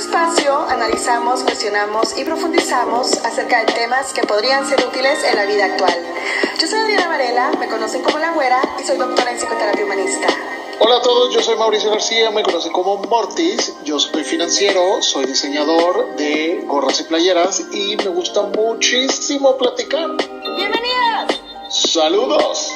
espacio analizamos, cuestionamos y profundizamos acerca de temas que podrían ser útiles en la vida actual. Yo soy Adriana Varela, me conocen como La Güera y soy doctora en psicoterapia humanista. Hola a todos, yo soy Mauricio García, me conocen como Mortis, yo soy financiero, soy diseñador de gorras y playeras y me gusta muchísimo platicar. ¡Bienvenidos! ¡Saludos!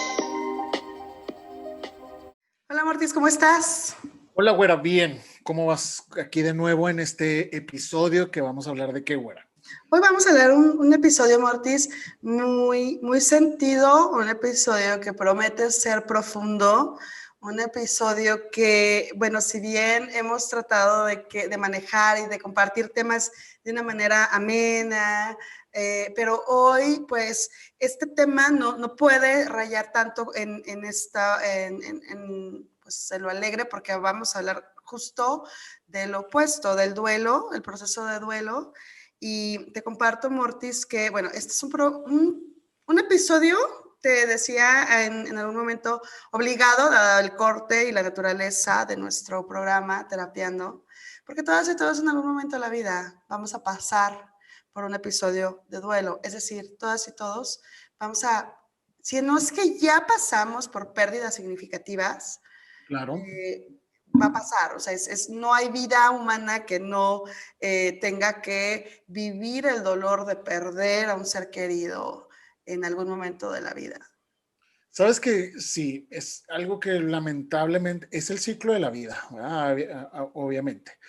Hola Mortis, ¿cómo estás? Hola, güera, bien. ¿Cómo vas aquí de nuevo en este episodio que vamos a hablar de qué, güera? Hoy vamos a hablar un episodio, Mortis, muy sentido, un episodio que promete ser profundo, un episodio que, bueno, si bien hemos tratado de manejar y de compartir temas de una manera amena, pero hoy, pues, este tema no puede rayar tanto pues, en lo alegre, porque vamos a hablar justo de lo opuesto, del duelo, el proceso de duelo. Y te comparto, Mortis, que, bueno, este es un episodio, te decía en algún momento, obligado, dado el corte y la naturaleza de nuestro programa Terapiando, porque todas y todos en algún momento de la vida vamos a pasar por un episodio de duelo. Es decir, todas y todos si no es que ya pasamos por pérdidas significativas, Claro. Va a pasar, o sea, no hay vida humana que no tenga que vivir el dolor de perder a un ser querido en algún momento de la vida. Sabes que sí, es algo que lamentablemente es el ciclo de la vida, ¿verdad? Obviamente.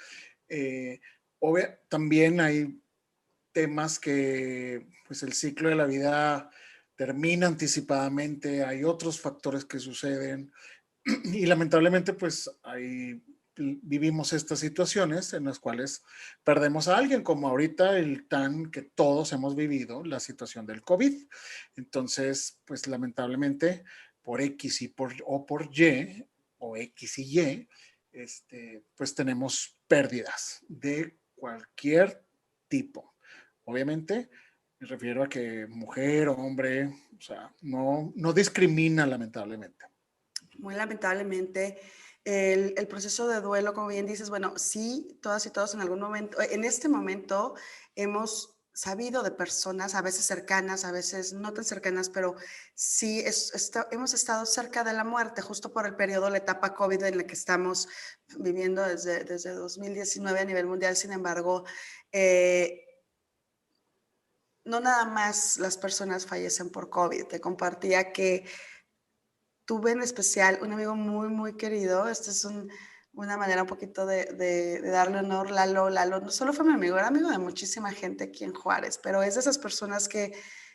También hay temas que pues el ciclo de la vida termina anticipadamente, hay otros factores que suceden y lamentablemente pues vivimos estas situaciones en las cuales perdemos a alguien, como ahorita que todos hemos vivido, la situación del COVID. Entonces, pues lamentablemente por X o por Y, o X y Y, pues tenemos pérdidas de cualquier tipo. Obviamente, me refiero a que mujer, hombre, o sea, no discrimina lamentablemente. Muy lamentablemente, el proceso de duelo, como bien dices, bueno, sí, todas y todos en algún momento, en este momento hemos sabido de personas, a veces cercanas, a veces no tan cercanas, pero sí hemos estado cerca de la muerte, justo por el periodo, la etapa COVID en la que estamos viviendo desde 2019 a nivel mundial. Sin embargo, no nada más las personas fallecen por COVID. Te compartía que tuve en especial un amigo muy querido. Esta es una manera un poquito de darle honor. Lalo no solo fue mi amigo, era amigo de muchísima gente aquí en Juárez, pero es de esas personas que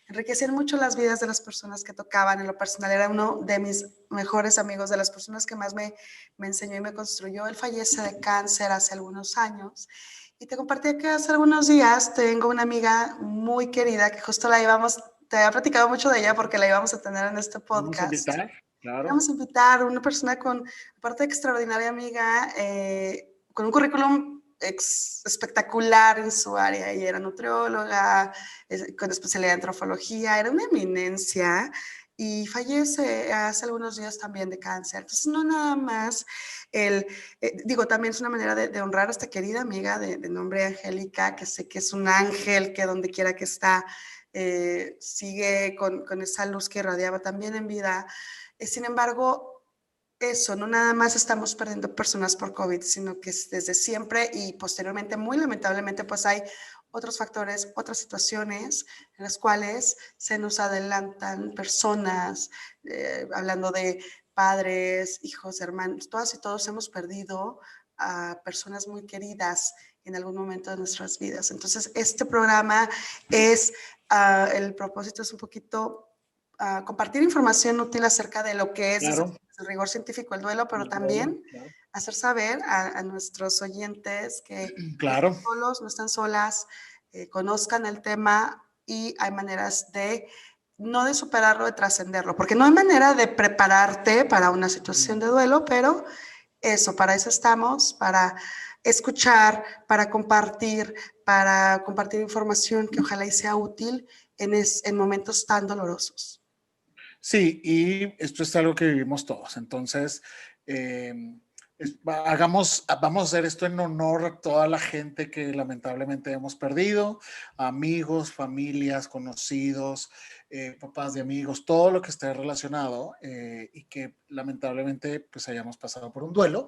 enriquecían mucho las vidas de las personas que tocaban. En lo personal era uno de mis mejores amigos, de las personas que más me enseñó y me construyó. Él fallece de cáncer hace algunos años. Y te compartí que hace algunos días tengo una amiga muy querida que justo te había platicado mucho de ella porque la íbamos a tener en este Vamos a podcast. invitar, claro. Vamos a invitar a una persona aparte de extraordinaria amiga, con un currículum espectacular en su área. Ella era nutrióloga, con especialidad en trofología, era una eminencia y fallece hace algunos días también de cáncer. Entonces, no nada más también es una manera de honrar a esta querida amiga de nombre Angélica, que sé que es un ángel, que donde quiera que está, sigue con esa luz que irradiaba también en vida. Sin embargo, eso, no nada más estamos perdiendo personas por COVID, sino que desde siempre y posteriormente, muy lamentablemente, pues hay otros factores, otras situaciones en las cuales se nos adelantan personas, hablando de padres, hijos, hermanos, todas y todos hemos perdido a personas muy queridas en algún momento de nuestras vidas. Entonces, este programa el propósito es un poquito compartir información útil acerca de lo que es Claro. el rigor científico, el duelo, pero también hacer saber a nuestros oyentes que Claro. no están solos, no están solas, conozcan el tema y hay maneras no de superarlo, de trascenderlo, porque no hay manera de prepararte para una situación de duelo, pero para eso estamos, para escuchar, para compartir información que ojalá y sea útil en momentos tan dolorosos. Sí, y esto es algo que vivimos todos. Entonces, Vamos a hacer esto en honor a toda la gente que lamentablemente hemos perdido, amigos, familias, conocidos, papás de amigos, todo lo que esté relacionado y que lamentablemente pues hayamos pasado por un duelo,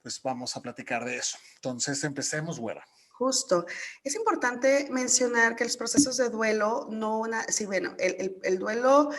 pues vamos a platicar de eso. Entonces empecemos, güera. Justo. Es importante mencionar que los procesos de duelo, sí, bueno, el duelo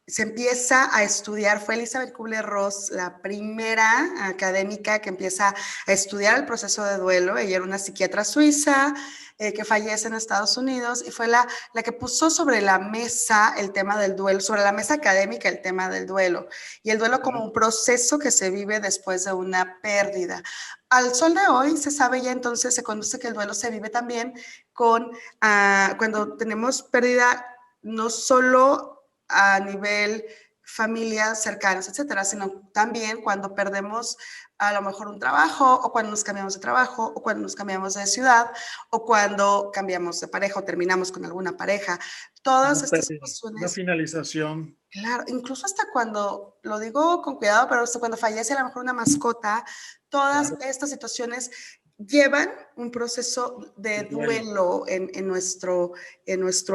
se empieza a estudiar, fue Elizabeth Kubler-Ross la primera académica que empieza a estudiar el proceso de duelo. Ella era una psiquiatra suiza que fallece en Estados Unidos y fue la que puso sobre la mesa el tema del duelo, sobre la mesa académica el tema del duelo, y el duelo como un proceso que se vive después de una pérdida. Al sol de hoy se sabe ya, entonces se conoce que el duelo se vive también cuando tenemos pérdida, no solo a nivel familias cercanas, etcétera, sino también cuando perdemos a lo mejor un trabajo, o cuando nos cambiamos de trabajo, o cuando nos cambiamos de ciudad, o cuando cambiamos de pareja o terminamos con alguna pareja. Todas estas situaciones. Una finalización. Claro, incluso hasta cuando, lo digo con cuidado, pero hasta cuando fallece a lo mejor una mascota, todas estas situaciones llevan un proceso de duelo en nuestro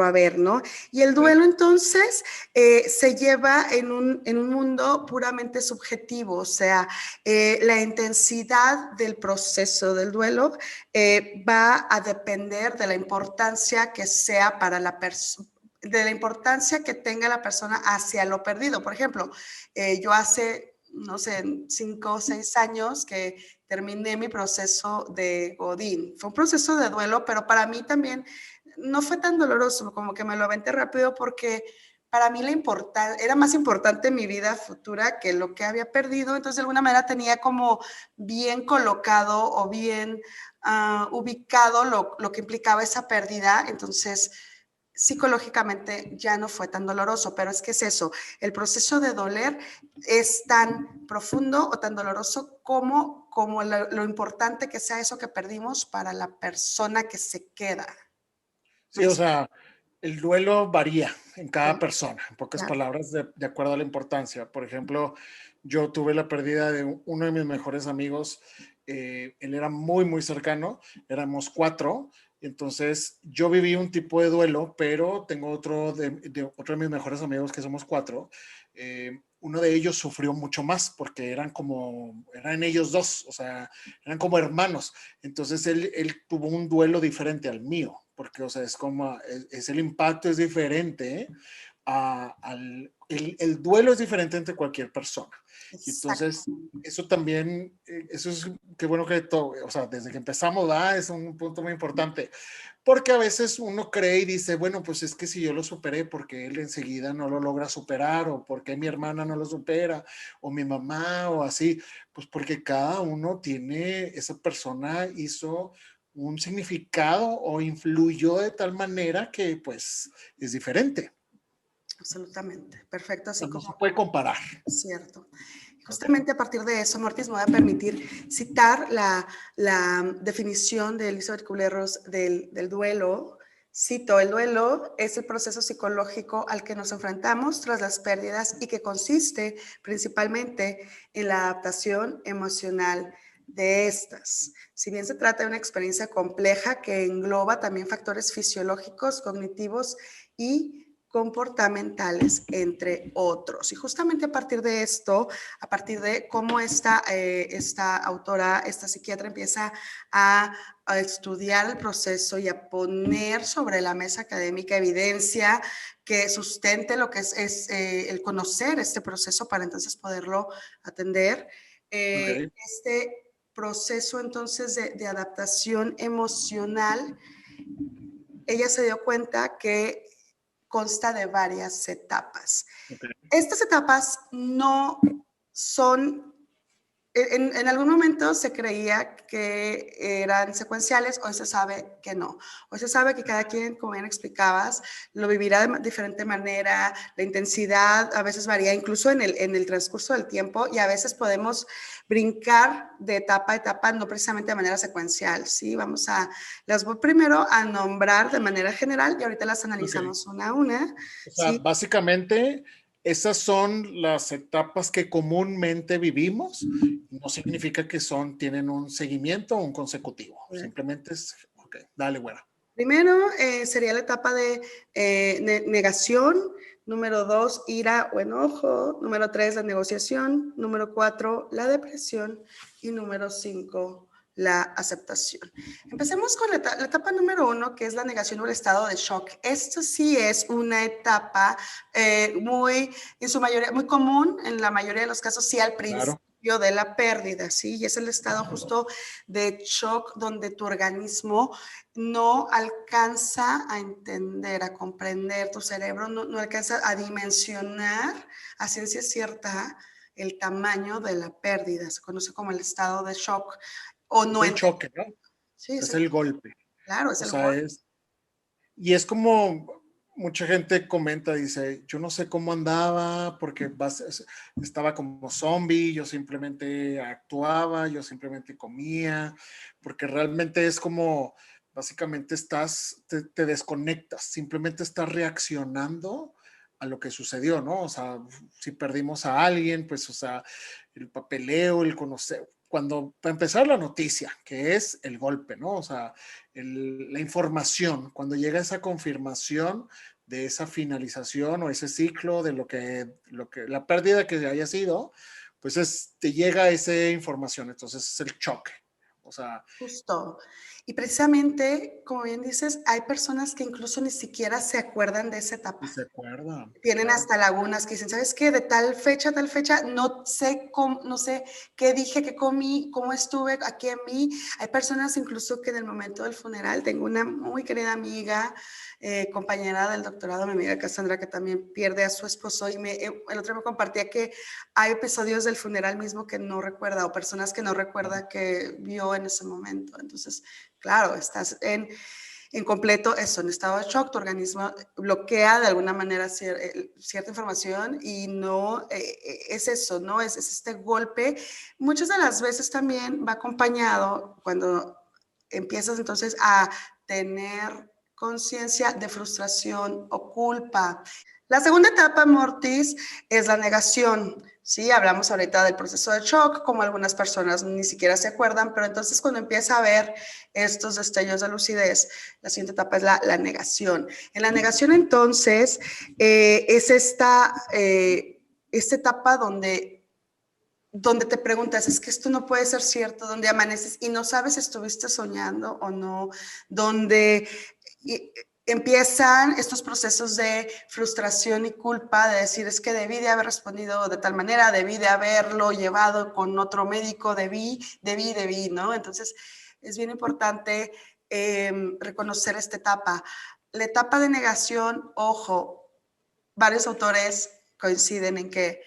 haber, ¿no? Y el duelo entonces se lleva en un mundo puramente subjetivo, o sea, la intensidad del proceso del duelo va a depender de la importancia que sea para la persona, de la importancia que tenga la persona hacia lo perdido. Por ejemplo, yo hace, no sé, 5 o 6 años que terminé mi proceso de Godín. Fue un proceso de duelo, pero para mí también no fue tan doloroso, como que me lo aventé rápido porque para mí era más importante mi vida futura que lo que había perdido. Entonces, de alguna manera tenía como bien colocado o bien ubicado lo que implicaba esa pérdida. Entonces, psicológicamente ya no fue tan doloroso, pero es que es eso, el proceso de doler es tan profundo o tan doloroso como lo importante que sea eso que perdimos para la persona que se queda. Sí, o sea, el duelo varía en cada Sí, persona, en pocas claro. palabras, de acuerdo a la importancia. Por ejemplo, yo tuve la pérdida de uno de mis mejores amigos. Él era muy, muy cercano, éramos 4. Entonces, yo viví un tipo de duelo, pero tengo otro de mis mejores amigos que somos 4. Uno de ellos sufrió mucho más porque eran ellos dos, o sea, eran como hermanos. Entonces, él tuvo un duelo diferente al mío, porque, o sea, el impacto es diferente, ¿eh? El duelo es diferente entre cualquier persona. Y entonces, eso también, eso es, qué bueno que todo, o sea, desde que empezamos, es un punto muy importante, porque a veces uno cree y dice, bueno, pues es que si yo lo superé, porque él enseguida no lo logra superar, o porque mi hermana no lo supera, o mi mamá, o así, pues porque cada uno tiene, esa persona hizo un significado o influyó de tal manera que pues es diferente. Absolutamente, perfecto, así No se como puede comparar. cierto. Justamente a partir de eso, Mortis, me voy a permitir citar la definición de Elizabeth Kubler-Ross del duelo. Cito, el duelo es el proceso psicológico al que nos enfrentamos tras las pérdidas y que consiste principalmente en la adaptación emocional de estas. Si bien se trata de una experiencia compleja que engloba también factores fisiológicos, cognitivos y comportamentales, entre otros. Y justamente a partir de esto, a partir de cómo esta autora, esta psiquiatra empieza a estudiar el proceso y a poner sobre la mesa académica evidencia que sustente lo que es el conocer este proceso para entonces poderlo atender. Este proceso entonces de adaptación emocional, ella se dio cuenta que consta de varias etapas. Estas etapas no son, en algún momento se creía que eran secuenciales, hoy se sabe que no. Hoy se sabe que cada quien, como bien explicabas, lo vivirá de diferente manera, la intensidad a veces varía incluso en el transcurso del tiempo, y a veces podemos brincar de etapa a etapa, no precisamente de manera secuencial, ¿sí? Las voy primero a nombrar de manera general y ahorita las analizamos una a una. O sea, ¿Sí? básicamente esas son las etapas que comúnmente vivimos. No significa que tienen un seguimiento o un consecutivo. Simplemente es, ok, dale, güera. Primero sería la etapa de negación. Número 2, ira o enojo. Número 3, la negociación. Número 4, la depresión. Y número 5, la aceptación. Empecemos con la etapa número 1, que es la negación o el estado de shock. Esto sí es una etapa en su mayoría, muy común, en la mayoría de los casos, sí, al principio. Claro. De la pérdida, ¿sí? Y es el estado justo de shock donde tu organismo no alcanza a entender, a comprender, tu cerebro no alcanza a dimensionar a ciencia cierta el tamaño de la pérdida. Se conoce como el estado de shock. O no es el choque, ¿no? Sí, es el golpe. Claro, es el golpe. Y es como mucha gente comenta, dice, yo no sé cómo andaba porque estaba como zombie, yo simplemente actuaba, yo simplemente comía, porque realmente es como, básicamente te desconectas, simplemente estás reaccionando a lo que sucedió, ¿no? O sea, si perdimos a alguien, pues, o sea, el papeleo, el conocer, para empezar la noticia, que es el golpe, ¿no? O sea, la información, cuando llega esa confirmación de esa finalización o ese ciclo de la pérdida que haya sido, pues te llega esa información, entonces es el choque. O sea, justo. Y precisamente, como bien dices, hay personas que incluso ni siquiera se acuerdan de esa etapa. Se acuerdan. Tienen hasta lagunas que dicen, ¿sabes qué? De tal fecha a tal fecha, no sé qué dije, qué comí, cómo estuve, aquí en mí. Hay personas incluso que en el momento del funeral, tengo una muy querida amiga, compañera del doctorado, mi amiga Cassandra, que también pierde a su esposo, y el otro me compartía que hay episodios del funeral mismo que no recuerda, o personas que no recuerda que vio en ese momento. Entonces, claro, estás en completo eso, en estado de shock, tu organismo bloquea de alguna manera cierta información y no es eso, ¿no? Es este golpe. Muchas de las veces también va acompañado cuando empiezas entonces a tener conciencia de frustración o culpa. La segunda etapa, Mortis, es la negación. Sí, hablamos ahorita del proceso de shock, como algunas personas ni siquiera se acuerdan, pero entonces cuando empieza a ver estos destellos de lucidez, la siguiente etapa es la negación. En la negación, entonces, es esta etapa donde te preguntas, es que esto no puede ser cierto, donde amaneces y no sabes si estuviste soñando o no, donde empiezan estos procesos de frustración y culpa, de decir, es que debí de haber respondido de tal manera, debí de haberlo llevado con otro médico, debí, ¿no? Entonces, es bien importante reconocer esta etapa. La etapa de negación, ojo, varios autores coinciden en que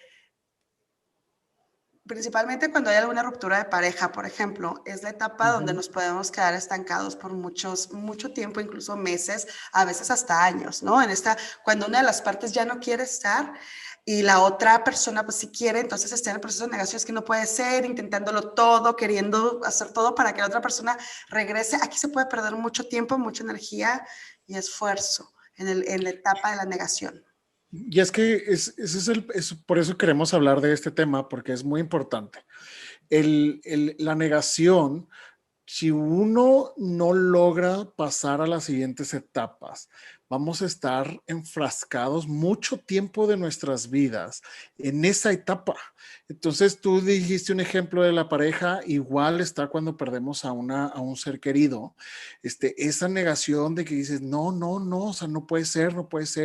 principalmente cuando hay alguna ruptura de pareja, por ejemplo, es la etapa donde nos podemos quedar estancados por mucho tiempo, incluso meses, a veces hasta años, ¿no? Cuando una de las partes ya no quiere estar y la otra persona pues sí quiere, entonces está en el proceso de negación, es que no puede ser, intentándolo todo, queriendo hacer todo para que la otra persona regrese. Aquí se puede perder mucho tiempo, mucha energía y esfuerzo en la etapa de la negación. Y es que por eso queremos hablar de este tema, porque es muy importante. La negación, si uno no logra pasar a las siguientes etapas, vamos a estar enfrascados mucho tiempo de nuestras vidas en esa etapa. Entonces tú dijiste un ejemplo de la pareja, igual está cuando perdemos a un ser querido, esa negación de que dices, no, o sea, no puede ser,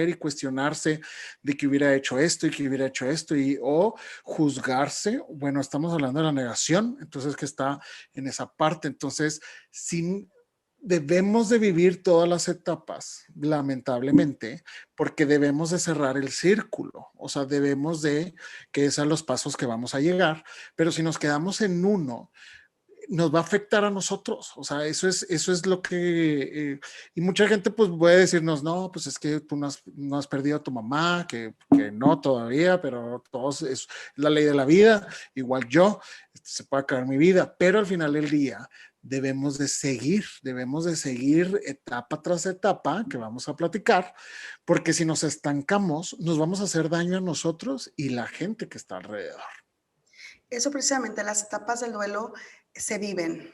y cuestionarse de que hubiera hecho esto y que hubiera hecho esto, o juzgarse. Bueno, estamos hablando de la negación, entonces que está en esa parte. Entonces, debemos de vivir todas las etapas, lamentablemente, porque debemos de cerrar el círculo. O sea, debemos de que esos son los pasos que vamos a llegar. Pero si nos quedamos en uno, nos va a afectar a nosotros. O sea, eso es lo que... y mucha gente pues puede decirnos, no, pues es que tú no has perdido a tu mamá, que no todavía, pero todos es la ley de la vida, igual yo, se puede acabar mi vida, pero al final del día debemos de seguir etapa tras etapa que vamos a platicar, porque si nos estancamos, nos vamos a hacer daño a nosotros y la gente que está alrededor. Eso precisamente, las etapas del duelo se viven,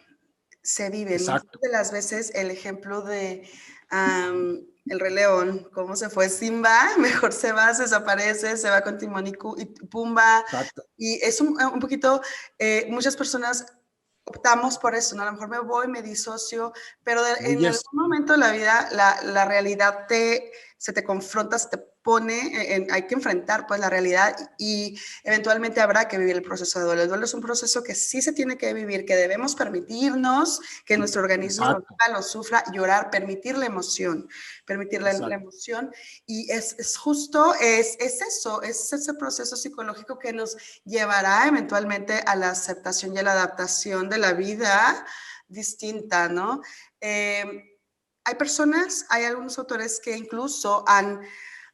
se viven. Muchas Exacto. de las veces el ejemplo de El Rey León, cómo se fue Simba, mejor se va, se desaparece, se va con Timón y Pumba. Exacto. Y es un poquito, muchas personas optamos por eso, ¿no? A lo mejor me voy, me disocio, pero en algún Huyes. momento de la vida la realidad se te confronta, se te pone, hay que enfrentar pues la realidad y eventualmente habrá que vivir el proceso de duelo. El duelo es un proceso que sí se tiene que vivir, que debemos permitirnos, que nuestro organismo lo sufra, llorar, permitir la emoción y es justo, es eso, es ese proceso psicológico que nos llevará eventualmente a la aceptación y a la adaptación de la vida distinta, ¿no? Hay personas, hay algunos autores que incluso han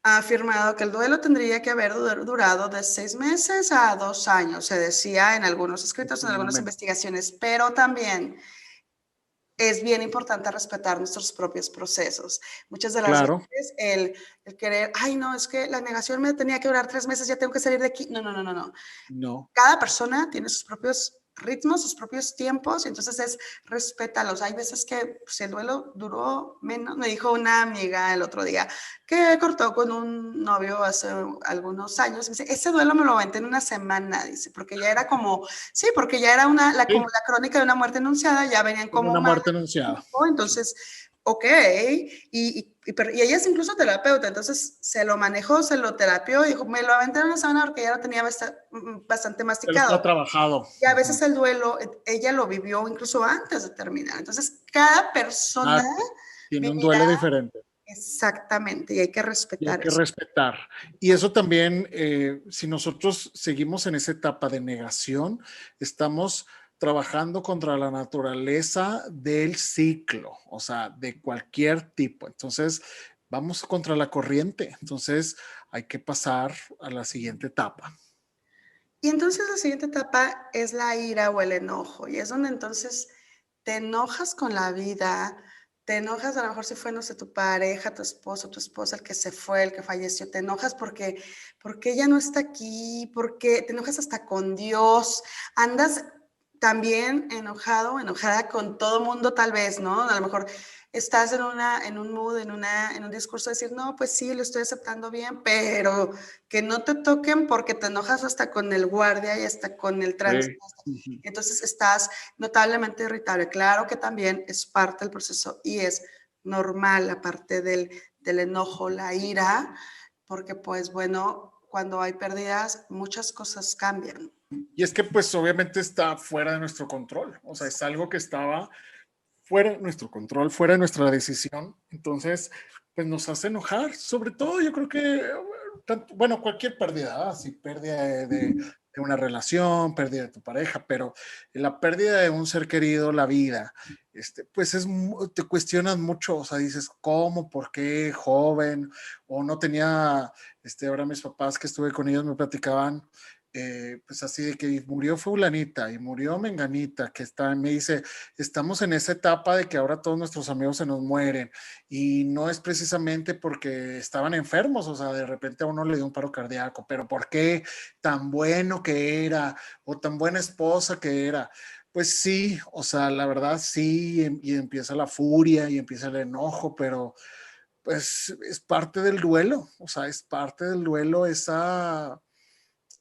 afirmado que el duelo tendría que haber durado de 6 meses a 2 años, se decía en algunos escritos, en algunas investigaciones, pero también es bien importante respetar nuestros propios procesos. Muchas de las veces el querer, ay, no, es que la negación me tenía que durar 3 meses, ya tengo que salir de aquí. No. Cada persona tiene sus propios ritmos, sus propios tiempos, y entonces es respétalos. Hay veces que pues, el duelo duró menos. Me dijo una amiga el otro día que cortó con un novio hace algunos años. Me dice, ese duelo me lo aventé en una semana, dice, porque ya era como, sí, porque ya era como la crónica de una muerte anunciada, ya venían como una muerte anunciada. Entonces, ok, y ella es incluso terapeuta, entonces se lo manejó, se lo terapió, y dijo, me lo aventé en una semana porque ya lo tenía bastante masticado. Está trabajado. Y a veces el duelo, ella lo vivió incluso antes de terminar. Entonces, cada persona tiene un duelo diferente. Exactamente, y hay que respetar y hay que respetar. Y eso también, si nosotros seguimos en esa etapa de negación, estamos trabajando contra la naturaleza del ciclo, o sea, de cualquier tipo. Entonces, vamos contra la corriente. Entonces, hay que pasar a la siguiente etapa. Y entonces la siguiente etapa es la ira o el enojo. Y es donde entonces te enojas con la vida, te enojas a lo mejor si fue, no sé, tu pareja, tu esposo, tu esposa, el que se fue, el que falleció, te enojas porque ella no está aquí, porque te enojas hasta con Dios, andas también enojado, enojada con todo mundo tal vez, ¿no? A lo mejor estás en un mood, en un discurso de decir, no, pues sí, lo estoy aceptando bien, pero que no te toquen porque te enojas hasta con el guardia y hasta con el tránsito. Sí. Entonces estás notablemente irritable. Claro que también es parte del proceso y es normal la parte del enojo, la ira, porque pues bueno, cuando hay pérdidas, muchas cosas cambian. Y es que pues obviamente está fuera de nuestro control, o sea, es algo que estaba fuera de nuestro control, fuera de nuestra decisión, entonces pues nos hace enojar, sobre todo yo creo que, bueno, cualquier pérdida, si pérdida de una relación, pérdida de tu pareja, pero la pérdida de un ser querido, la vida, pues te cuestionas mucho, o sea, dices, ¿cómo? ¿Por qué? Joven, o no tenía, ahora mis papás que estuve con ellos me platicaban, pues así de que murió fulanita y murió menganita, que me dice, estamos en esa etapa de que ahora todos nuestros amigos se nos mueren y no es precisamente porque estaban enfermos, o sea, de repente a uno le dio un paro cardíaco, pero ¿por qué tan bueno que era o tan buena esposa que era? Pues sí, o sea, la verdad sí, y empieza la furia y empieza el enojo, pero pues es parte del duelo, o sea, es parte del duelo esa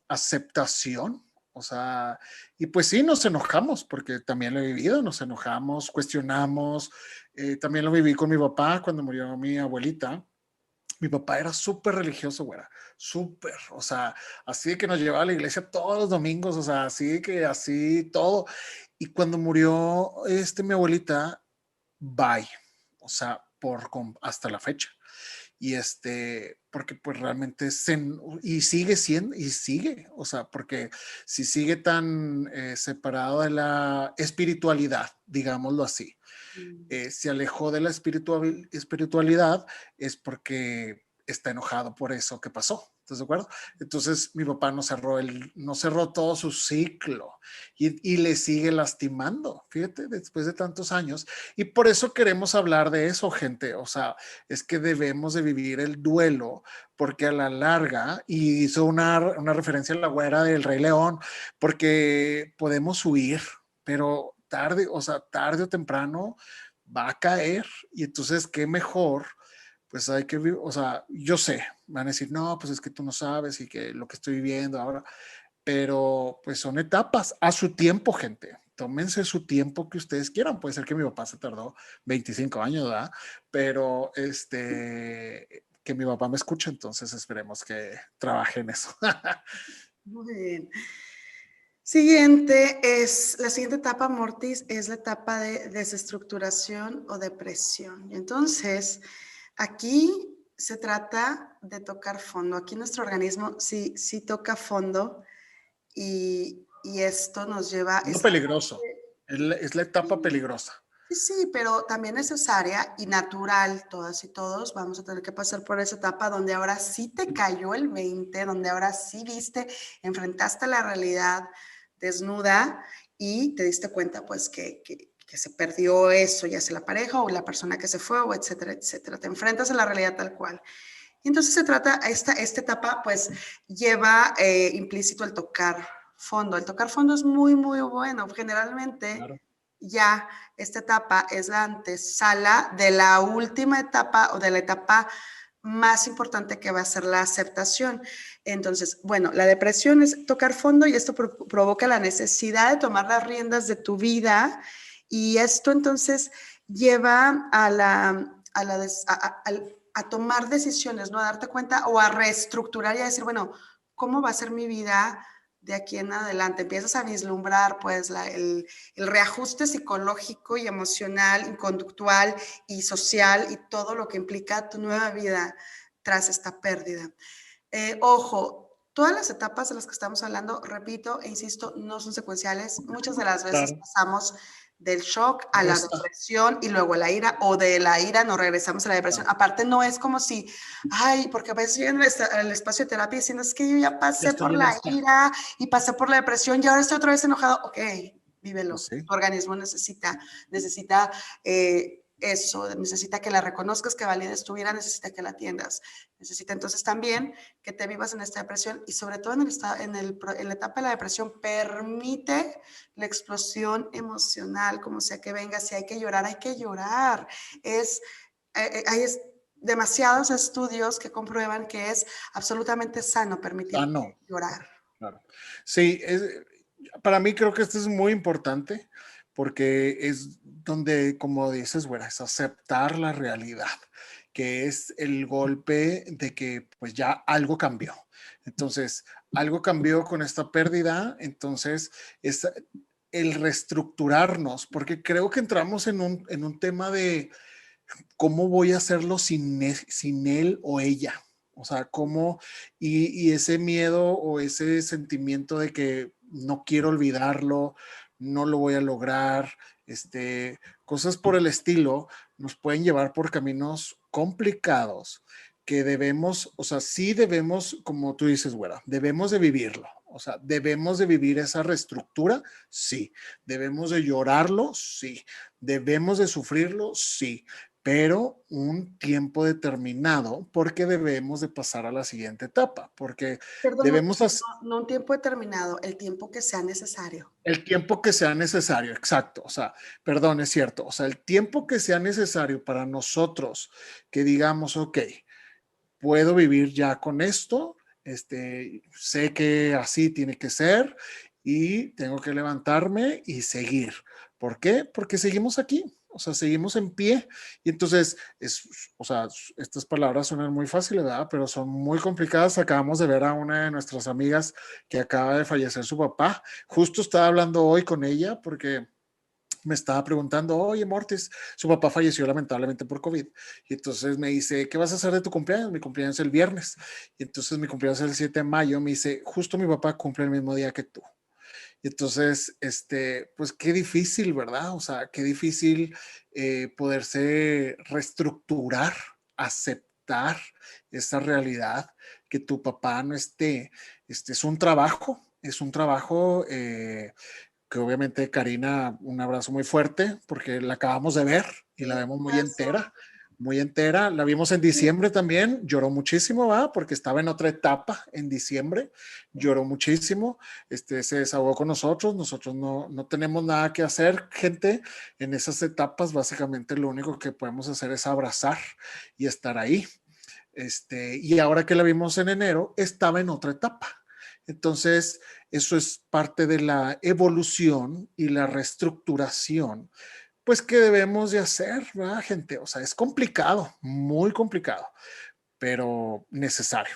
aceptación, o sea, y pues sí, nos enojamos, porque también lo he vivido, nos enojamos, cuestionamos, también lo viví con mi papá cuando murió mi abuelita. Mi papá era súper religioso, güera, súper, o sea, así de que nos llevaba a la iglesia todos los domingos, o sea, así de que así todo. Y cuando murió mi abuelita, bye, o sea, hasta la fecha. Y porque pues realmente y sigue siendo, y sigue, o sea, porque si sigue tan separado de la espiritualidad, digámoslo así, se alejó de la espiritualidad, es porque está enojado por eso que pasó. ¿Estás de acuerdo? Entonces mi papá no cerró todo su ciclo y le sigue lastimando, fíjate, después de tantos años. Y por eso queremos hablar de eso, gente. O sea, es que debemos de vivir el duelo, porque a la larga, y hizo una referencia a la güera del Rey León, porque podemos huir, pero tarde, o sea, tarde o temprano va a caer. Y entonces, qué mejor, pues hay que vivir, o sea, yo sé, van a decir, no, pues es que tú no sabes y que lo que estoy viviendo ahora, pero pues son etapas, a su tiempo, gente. Tómense su tiempo que ustedes quieran. Puede ser que mi papá se tardó 25 años, ¿verdad? Pero que mi papá me escuche, entonces esperemos que trabaje en eso. Muy bien. La siguiente etapa, Mortis, es la etapa de desestructuración o depresión. Y entonces, aquí se trata de tocar fondo. Aquí nuestro organismo sí toca fondo y esto nos lleva... Es lo peligroso, es la etapa peligrosa. Sí, pero también necesaria y natural. Todas y todos vamos a tener que pasar por esa etapa donde ahora sí te cayó el 20, donde ahora sí viste, enfrentaste la realidad desnuda y te diste cuenta pues que se perdió eso, ya sea la pareja o la persona que se fue, o etcétera, etcétera. Te enfrentas a la realidad tal cual. Y entonces se trata, esta etapa pues lleva implícito el tocar fondo. El tocar fondo es muy, muy bueno. Generalmente... Claro. Ya esta etapa es la antesala de la última etapa o de la etapa más importante que va a ser la aceptación. Entonces, bueno, la depresión es tocar fondo y esto provoca la necesidad de tomar las riendas de tu vida y esto entonces lleva a tomar decisiones, ¿no? A darte cuenta o a reestructurar y a decir, bueno, ¿cómo va a ser mi vida de aquí en adelante? Empiezas a vislumbrar pues el reajuste psicológico y emocional y conductual y social y todo lo que implica tu nueva vida tras esta pérdida. Ojo, todas las etapas de las que estamos hablando, repito e insisto, no son secuenciales. Muchas de las veces pasamos del shock a la depresión y luego a la ira, o de la ira nos regresamos a la depresión. Aparte, no es como si, ay, porque a veces llegan al espacio de terapia diciendo, es que yo ya pasé por la ira y pasé por la depresión y ahora estoy otra vez enojado. Ok, vívelo. Pues sí. Tu organismo necesita eso, necesita que la reconozcas, que valides tu vida, necesita que la atiendas. Necesita entonces también que te vivas en esta depresión y sobre todo en la etapa de la depresión, permite la explosión emocional, como sea que venga. Si hay que llorar, hay que llorar. Hay demasiados estudios que comprueban que es absolutamente sano permitir llorar. Claro. Sí, para mí creo que esto es muy importante porque es donde, como dices, bueno, es aceptar la realidad, que es el golpe de que pues ya algo cambió. Entonces, algo cambió con esta pérdida, entonces es el reestructurarnos, porque creo que entramos en un tema de cómo voy a hacerlo sin él o ella. O sea, cómo, y ese miedo o ese sentimiento de que no quiero olvidarlo, no lo voy a lograr, cosas por el estilo, nos pueden llevar por caminos complicados que debemos, o sea, sí debemos, como tú dices, güera, debemos de vivirlo. O sea, debemos de vivir esa reestructura, sí. Debemos de llorarlo, sí. Debemos de sufrirlo, sí. Pero un tiempo determinado, porque debemos de pasar a la siguiente etapa, porque debemos hacer... No un tiempo determinado, el tiempo que sea necesario. El tiempo que sea necesario, exacto. O sea, perdón, es cierto. O sea, el tiempo que sea necesario para nosotros que digamos, ok, puedo vivir ya con esto, sé que así tiene que ser y tengo que levantarme y seguir. ¿Por qué? Porque seguimos aquí. O sea, seguimos en pie y entonces, o sea, estas palabras suenan muy fáciles, ¿verdad? Pero son muy complicadas. Acabamos de ver a una de nuestras amigas que acaba de fallecer su papá. Justo estaba hablando hoy con ella porque me estaba preguntando, oye, Mortis, su papá falleció lamentablemente por COVID. Y entonces me dice, ¿qué vas a hacer de tu cumpleaños? Mi cumpleaños es el viernes. Y entonces mi cumpleaños es el 7 de mayo. Me dice, justo mi papá cumple el mismo día que tú. Y entonces, pues qué difícil, ¿verdad? O sea, qué difícil poderse reestructurar, aceptar esa realidad, que tu papá no esté. Es un trabajo que obviamente Karina, un abrazo muy fuerte, porque la acabamos de ver y la Sí, vemos abrazo. muy entera. La vimos en diciembre también, lloró muchísimo, ¿va? Porque estaba en otra etapa en diciembre, lloró muchísimo, se desahogó con nosotros no tenemos nada que hacer, gente, en esas etapas. Básicamente lo único que podemos hacer es abrazar y estar ahí. Y ahora que la vimos en enero, estaba en otra etapa. Entonces, eso es parte de la evolución y la reestructuración, pues que debemos de hacer, ¿verdad, gente? O sea, es complicado, muy complicado, pero necesario.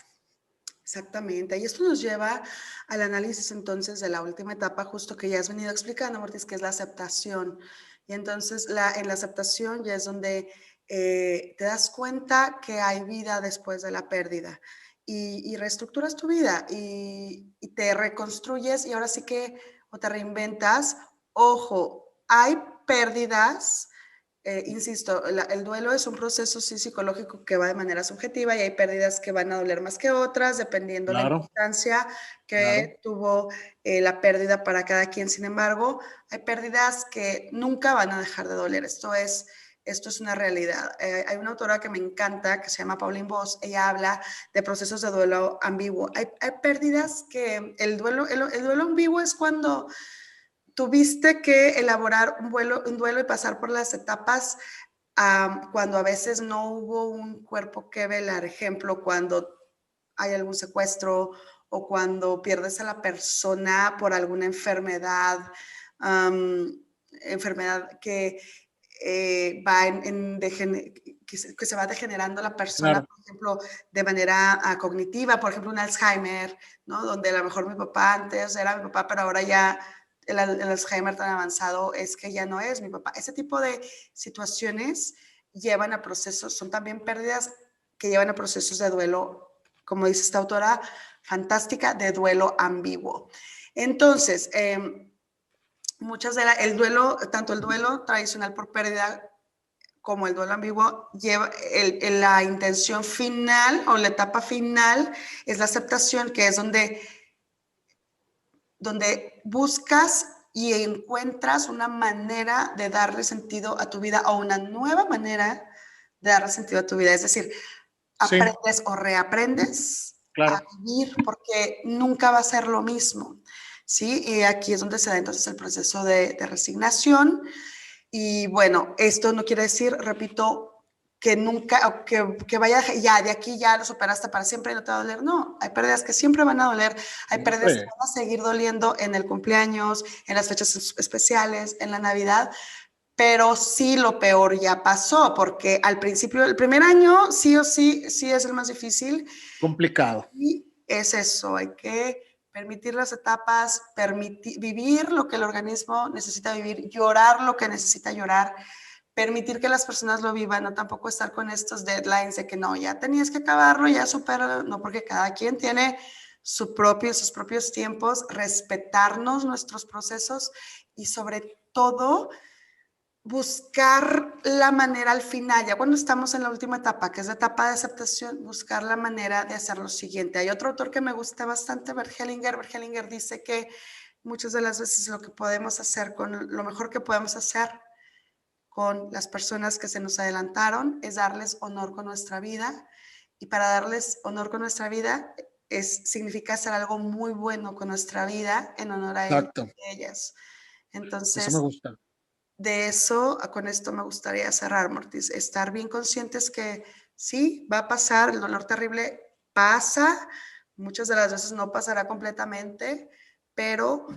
Exactamente. Y esto nos lleva al análisis entonces de la última etapa, justo que ya has venido explicando, Mortis, que es la aceptación. Y entonces en la aceptación ya es donde te das cuenta que hay vida después de la pérdida y reestructuras tu vida y te reconstruyes y ahora sí que o te reinventas. Ojo, hay pérdidas. Insisto, el duelo es un proceso sí, psicológico que va de manera subjetiva y hay pérdidas que van a doler más que otras, dependiendo la Claro, importancia claro. que tuvo la pérdida para cada quien. Sin embargo, hay pérdidas que nunca van a dejar de doler. Esto es una realidad. Hay una autora que me encanta, que se llama Pauline Voss. Ella habla de procesos de duelo ambiguo. Hay pérdidas que el duelo ambiguo es cuando tuviste que elaborar un duelo y pasar por las etapas cuando a veces no hubo un cuerpo que velar. Ejemplo, cuando hay algún secuestro o cuando pierdes a la persona por alguna enfermedad, enfermedad que va que se va degenerando la persona, Claro. por ejemplo, de manera cognitiva, por ejemplo, un Alzheimer, ¿no? Donde a lo mejor mi papá antes era mi papá, pero ahora ya el Alzheimer tan avanzado es que ya no es mi papá. Ese tipo de situaciones llevan a procesos, son también pérdidas que llevan a procesos de duelo, como dice esta autora, fantástica, de duelo ambiguo. Entonces, el duelo, tanto el duelo tradicional por pérdida como el duelo ambiguo, lleva la intención final o la etapa final es la aceptación, que es donde buscas y encuentras una manera de darle sentido a tu vida o una nueva manera de darle sentido a tu vida. Es decir, Sí, aprendes o reaprendes a claro. vivir porque nunca va a ser lo mismo. ¿Sí? Y aquí es donde se da entonces el proceso de resignación. Y bueno, esto no quiere decir, repito, que nunca, que vaya ya, de aquí ya lo superaste para siempre y no te va a doler. No, hay pérdidas que siempre van a doler, hay pérdidas que Siempre. van a seguir doliendo en el cumpleaños, en las fechas especiales, en la Navidad, pero sí lo peor ya pasó, porque al principio, el primer año, sí o sí, sí es el más difícil. Complicado. Y es eso, hay que permitir las etapas, vivir lo que el organismo necesita vivir, llorar lo que necesita llorar, permitir que las personas lo vivan, no tampoco estar con estos deadlines de que no, ya tenías que acabarlo, ya superarlo, no, porque cada quien tiene sus propios tiempos, respetarnos nuestros procesos y sobre todo buscar la manera al final, ya cuando estamos en la última etapa, que es la etapa de aceptación, buscar la manera de hacer lo siguiente. Hay otro autor que me gusta bastante, Bert Hellinger. Bert Hellinger dice que muchas de las veces lo que podemos hacer, lo mejor que podemos hacer con las personas que se nos adelantaron es darles honor con nuestra vida. Y para darles honor con nuestra vida significa hacer algo muy bueno con nuestra vida en honor a ellos Exacto. y a ellas. Eso me Entonces, gusta. de eso, con esto me gustaría cerrar, Mortis. Estar bien conscientes que sí, va a pasar, el dolor terrible pasa, muchas de las veces no pasará completamente, pero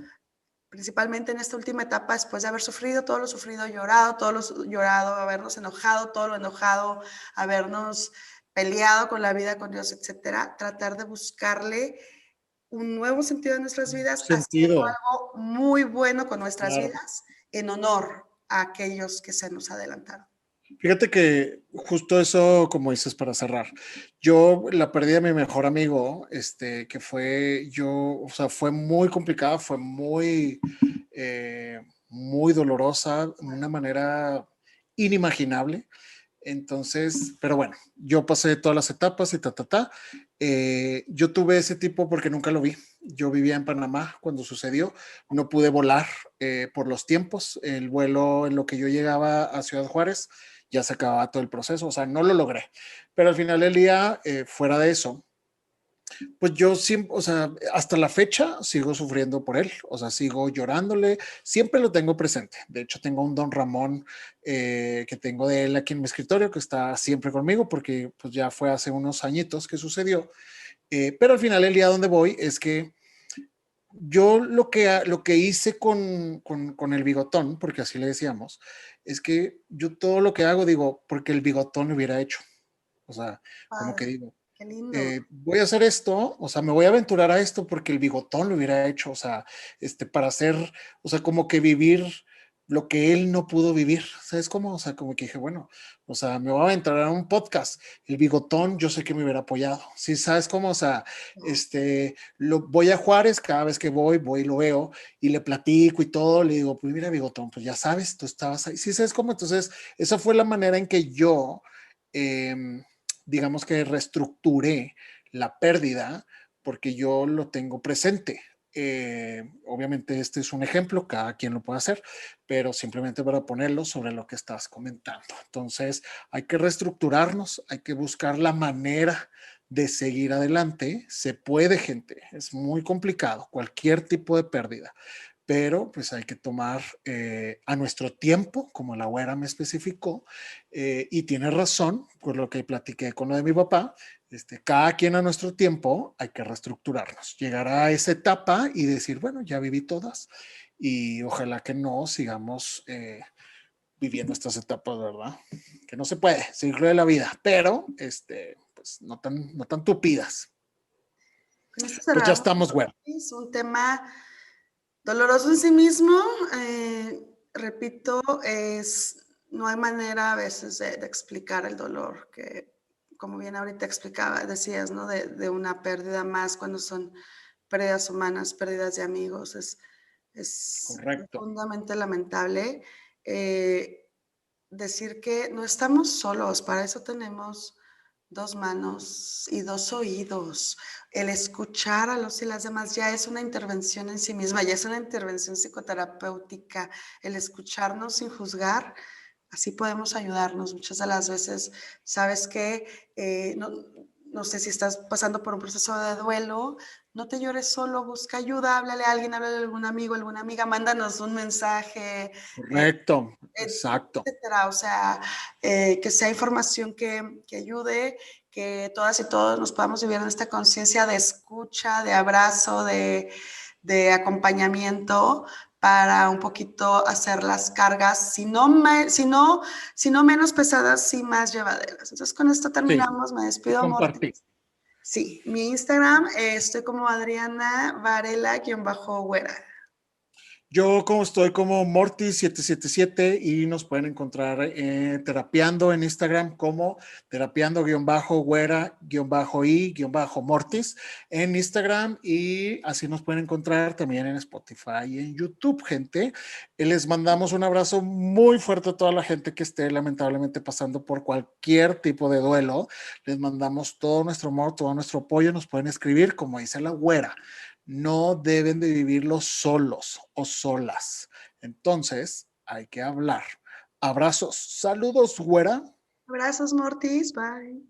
principalmente en esta última etapa, después de haber sufrido todo lo sufrido, llorado, todo lo llorado, habernos enojado, todo lo enojado, habernos peleado con la vida, con Dios, etcétera, tratar de buscarle un nuevo sentido en nuestras vidas, haciendo Sentido. algo muy bueno con nuestras Claro. vidas en honor a aquellos que se nos adelantaron. Fíjate que justo eso, como dices, para cerrar, yo la pérdida de mi mejor amigo, que fue yo, o sea, fue muy complicada, fue muy dolorosa, de una manera inimaginable. Entonces, pero bueno, yo pasé todas las etapas y ta. Yo tuve ese tipo porque nunca lo vi. Yo vivía en Panamá cuando sucedió. No pude volar por los tiempos. El vuelo en lo que yo llegaba a Ciudad Juárez ya se acababa todo el proceso. O sea, no lo logré. Pero al final del día, fuera de eso, pues yo siempre, o sea, hasta la fecha sigo sufriendo por él, o sea, sigo llorándole, siempre lo tengo presente. De hecho, tengo un Don Ramón que tengo de él aquí en mi escritorio, que está siempre conmigo, porque pues ya fue hace unos añitos que sucedió. Pero al final el día donde voy es que yo lo que hice con el bigotón, porque así le decíamos, es que yo todo lo que hago digo, porque el bigotón lo hubiera hecho. O sea, como que Padre, digo, qué lindo. voy a hacer esto, o sea, me voy a aventurar a esto porque el bigotón lo hubiera hecho, o sea, para hacer, o sea, como que vivir lo que él no pudo vivir, ¿sabes cómo? O sea, como que dije, bueno, o sea, me voy a aventurar a un podcast, el bigotón yo sé que me hubiera apoyado, ¿sí? ¿Sabes cómo? O sea, voy a Juárez, cada vez que voy y lo veo y le platico y todo, le digo, pues mira, bigotón, pues ya sabes, tú estabas ahí, ¿sí? ¿Sabes cómo? Entonces, esa fue la manera en que yo, eh, digamos que reestructuré la pérdida porque yo lo tengo presente. Obviamente este es un ejemplo, cada quien lo puede hacer, pero simplemente para ponerlo sobre lo que estás comentando. Entonces hay que reestructurarnos, hay que buscar la manera de seguir adelante. Se puede, gente, es muy complicado, cualquier tipo de pérdida, pero pues hay que tomar a nuestro tiempo, como la güera me especificó, y tiene razón, por lo que platiqué con lo de mi papá, cada quien a nuestro tiempo hay que reestructurarnos, llegar a esa etapa y decir, bueno, ya viví todas y ojalá que no sigamos viviendo estas etapas, ¿verdad? Que no se puede, ciclo de la vida, pero pues no tan tupidas. Con esto Pues ya cerramos. estamos, güera. Es un tema doloroso en sí mismo. Repito, no hay manera a veces de explicar el dolor que, como bien ahorita explicaba, decías, ¿no? De una pérdida más cuando son pérdidas humanas, pérdidas de amigos. Es Correcto. profundamente lamentable. Decir que no estamos solos, para eso tenemos dos manos y dos oídos. El escuchar a los y las demás ya es una intervención en sí misma, ya es una intervención psicoterapéutica. El escucharnos sin juzgar, así podemos ayudarnos. Muchas de las veces, sabes que no sé si estás pasando por un proceso de duelo, no te llores solo, busca ayuda, háblale a alguien, háblale a algún amigo, alguna amiga, mándanos un mensaje, Correcto, exacto. etcétera. O sea, que sea información que ayude, que todas y todos nos podamos vivir en esta conciencia de escucha, de abrazo, de acompañamiento para un poquito hacer las cargas, si no menos pesadas, sí más llevaderas. Entonces, con esto Sí, terminamos. Me y despido, compartir. Mortis. Sí, mi Instagram, estoy como Adriana Varela-Güera. Yo como estoy como Morty777 y nos pueden encontrar terapeando en Instagram como terapeando-güera-i-mortis en Instagram y así nos pueden encontrar también en Spotify y en YouTube, gente. Les mandamos un abrazo muy fuerte a toda la gente que esté lamentablemente pasando por cualquier tipo de duelo. Les mandamos todo nuestro amor, todo nuestro apoyo. Nos pueden escribir, como dice la güera. No deben de vivirlo solos o solas. Entonces, hay que hablar. Abrazos. Saludos, güera. Abrazos, Mortis. Bye.